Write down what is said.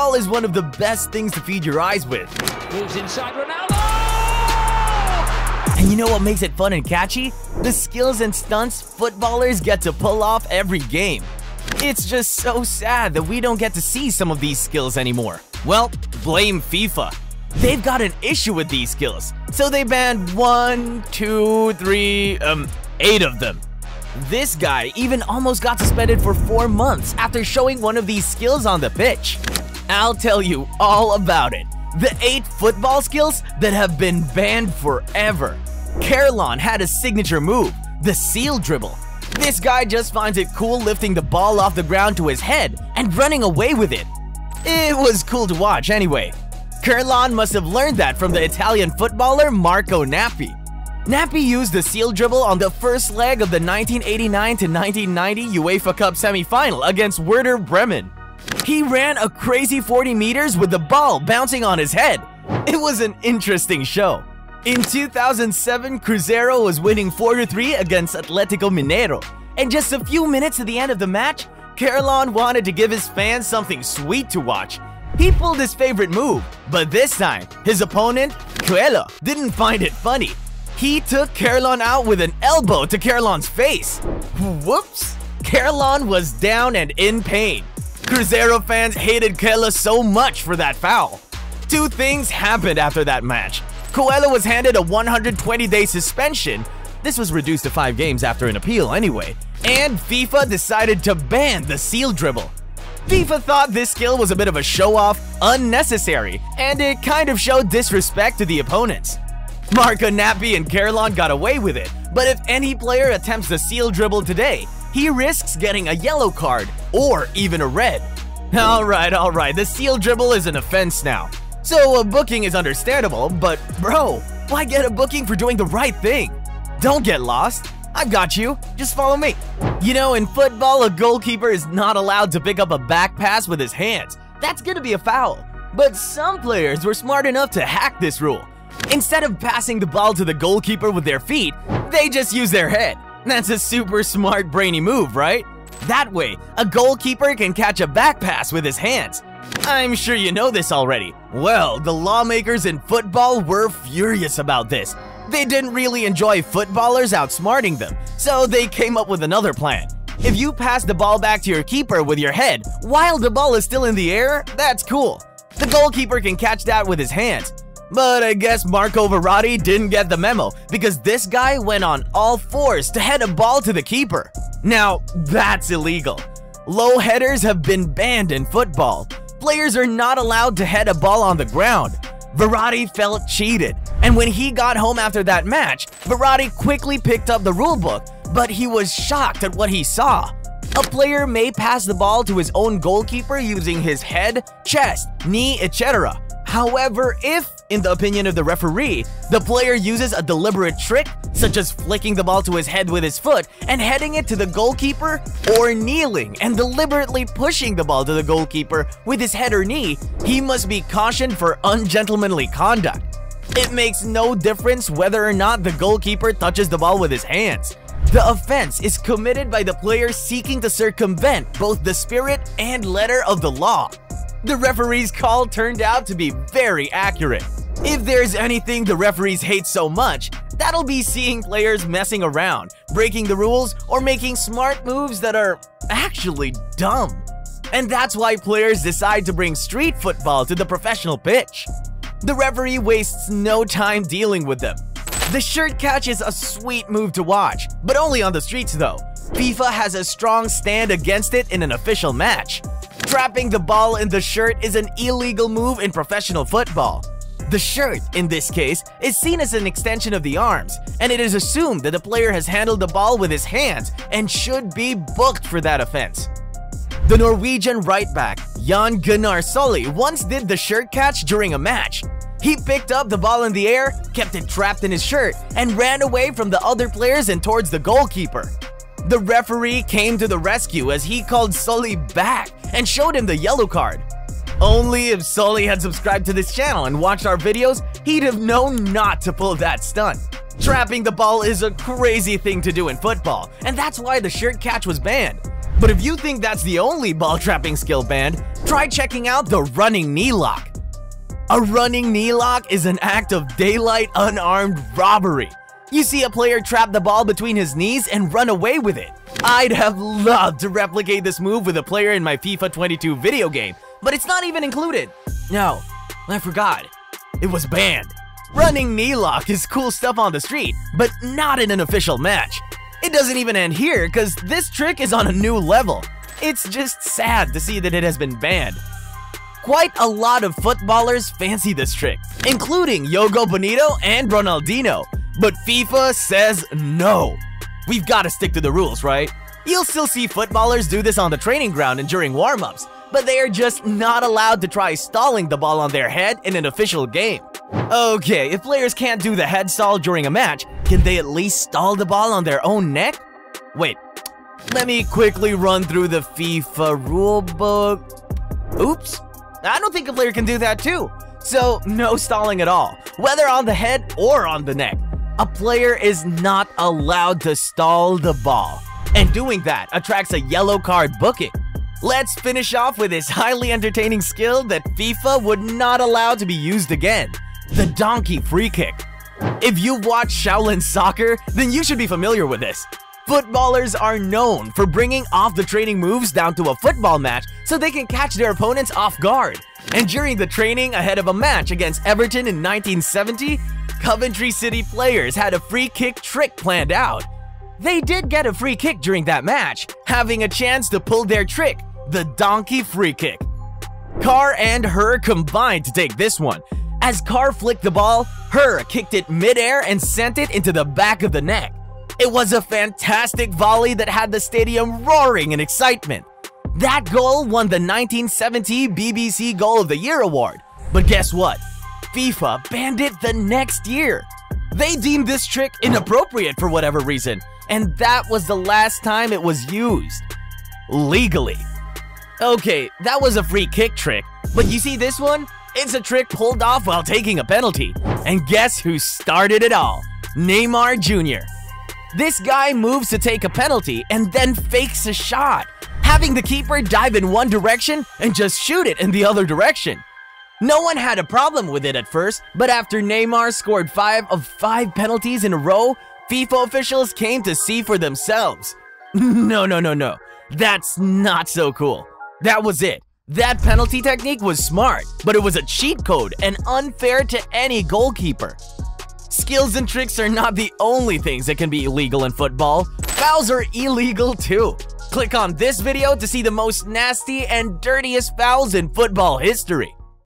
Football is one of the best things to feed your eyes with. Moves inside Ronaldo! And you know what makes it fun and catchy? The skills and stunts footballers get to pull off every game. It's just so sad that we don't get to see some of these skills anymore. Well, blame FIFA. They've got an issue with these skills, so they banned 8 of them. This guy even almost got suspended for 4 months after showing one of these skills on the pitch. I'll tell you all about it. The 8 football skills that have been banned forever. Carlon had a signature move, the Seal Dribble. This guy just finds it cool lifting the ball off the ground to his head and running away with it. It was cool to watch anyway. Carlon must have learned that from the Italian footballer Marco Nappi. Nappi used the Seal Dribble on the first leg of the 1989-1990 UEFA Cup semi-final against Werder Bremen. He ran a crazy 40 meters with the ball bouncing on his head. It was an interesting show. In 2007, Cruzeiro was winning 4-3 against Atletico Mineiro, and just a few minutes to the end of the match, Carlon wanted to give his fans something sweet to watch. He pulled his favorite move, but this time, his opponent, Coelho, didn't find it funny. He took Carlon out with an elbow to Carlon's face. Whoops! Carlon was down and in pain. Cruzeiro fans hated Coelho so much for that foul. 2 things happened after that match. Coelho was handed a 120-day suspension. This was reduced to 5 games after an appeal anyway. And FIFA decided to ban the Seal Dribble. FIFA thought this skill was a bit of a show-off, unnecessary, and it kind of showed disrespect to the opponents. Marco Nappi and Carlon got away with it, but if any player attempts the Seal Dribble today, he risks getting a yellow card, or even a red. Alright, the Seal Dribble is an offense now. So a booking is understandable, but bro, why get a booking for doing the right thing? Don't get lost. I got you. Just follow me. You know, in football, a goalkeeper is not allowed to pick up a back pass with his hands. That's gonna be a foul. But some players were smart enough to hack this rule. Instead of passing the ball to the goalkeeper with their feet, they just use their head. That's a super smart, brainy move, right? That way, a goalkeeper can catch a back pass with his hands. I'm sure you know this already. Well, the lawmakers in football were furious about this. They didn't really enjoy footballers outsmarting them, so they came up with another plan. If you pass the ball back to your keeper with your head while the ball is still in the air, that's cool. The goalkeeper can catch that with his hands. But I guess Marco Verratti didn't get the memo because this guy went on all fours to head a ball to the keeper. Now, that's illegal. Low headers have been banned in football. Players are not allowed to head a ball on the ground. Verratti felt cheated, and when he got home after that match, Verratti quickly picked up the rulebook, but he was shocked at what he saw. A player may pass the ball to his own goalkeeper using his head, chest, knee, etc. However, if, in the opinion of the referee, the player uses a deliberate trick, such as flicking the ball to his head with his foot and heading it to the goalkeeper, or kneeling and deliberately pushing the ball to the goalkeeper with his head or knee, he must be cautioned for ungentlemanly conduct. It makes no difference whether or not the goalkeeper touches the ball with his hands. The offense is committed by the player seeking to circumvent both the spirit and letter of the law. The referee's call turned out to be very accurate. If there's anything the referees hate so much, that'll be seeing players messing around, breaking the rules, or making smart moves that are actually dumb. And that's why players decide to bring street football to the professional pitch. The referee wastes no time dealing with them. The shirt catch is a sweet move to watch, but only on the streets though. FIFA has a strong stand against it in an official match. Trapping the ball in the shirt is an illegal move in professional football. The shirt, in this case, is seen as an extension of the arms, and it is assumed that the player has handled the ball with his hands and should be booked for that offense. The Norwegian right-back, Jan Gunnar Solli, once did the shirt catch during a match. He picked up the ball in the air, kept it trapped in his shirt, and ran away from the other players and towards the goalkeeper. The referee came to the rescue as he called Solli back and showed him the yellow card. Only if Solli had subscribed to this channel and watched our videos, he'd have known not to pull that stunt. Trapping the ball is a crazy thing to do in football, and that's why the shirt catch was banned. But if you think that's the only ball trapping skill banned, try checking out the running knee lock. A running knee lock is an act of daylight unarmed robbery. You see a player trap the ball between his knees and run away with it. I'd have loved to replicate this move with a player in my FIFA 22 video game, but it's not even included. No, I forgot. It was banned. Running knee lock is cool stuff on the street, but not in an official match. It doesn't even end here, because this trick is on a new level. It's just sad to see that it has been banned. Quite a lot of footballers fancy this trick, including Yogo Bonito and Ronaldinho, but FIFA says no. We've got to stick to the rules, right? You'll still see footballers do this on the training ground and during warm-ups, but they are just not allowed to try stalling the ball on their head in an official game. Okay, if players can't do the head stall during a match, can they at least stall the ball on their own neck? Wait, let me quickly run through the FIFA rulebook. Oops, I don't think a player can do that too. So, no stalling at all, whether on the head or on the neck. A player is not allowed to stall the ball, and doing that attracts a yellow card booking. Let's finish off with this highly entertaining skill that FIFA would not allow to be used again, the Donkey Freekick. If you've watched Shaolin Soccer, then you should be familiar with this. Footballers are known for bringing off the training moves down to a football match so they can catch their opponents off guard. And during the training ahead of a match against Everton in 1970, Coventry City players had a free kick trick planned out. They did get a free kick during that match, having a chance to pull their trick, the Donkey Freekick. Carr and Her combined to take this one. As Carr flicked the ball, Her kicked it mid-air and sent it into the back of the net. It was a fantastic volley that had the stadium roaring in excitement. That goal won the 1970 BBC Goal of the Year award. But guess what? FIFA banned it the next year. They deemed this trick inappropriate for whatever reason, and that was the last time it was used. Legally. Okay, that was a free kick trick, but you see this one? It's a trick pulled off while taking a penalty. And guess who started it all? Neymar Jr. This guy moves to take a penalty and then fakes a shot, having the keeper dive in one direction and just shoot it in the other direction. No one had a problem with it at first, but after Neymar scored 5 of 5 penalties in a row, FIFA officials came to see for themselves. No. That's not so cool. That was it. That penalty technique was smart, but it was a cheat code and unfair to any goalkeeper. Skills and tricks are not the only things that can be illegal in football. Fouls are illegal too. Click on this video to see the most nasty and dirtiest fouls in football history.